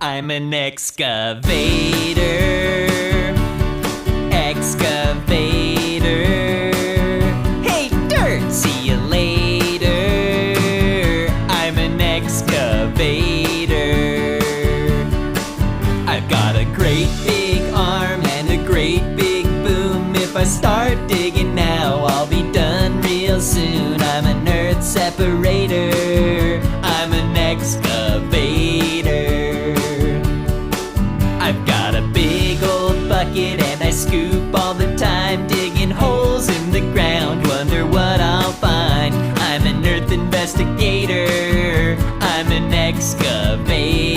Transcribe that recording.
I'm an excavator. Excavator. Hey, dirt! See you later. I'm an excavator. I've got a great big arm and a great big boom. If I start digging now, I'll be done real soon. I'm an earth separator. I'm an excavator. I've got a big old bucket and I scoop all the time, digging holes in the ground, wonder what I'll find. I'm an earth investigator. I'm an excavator.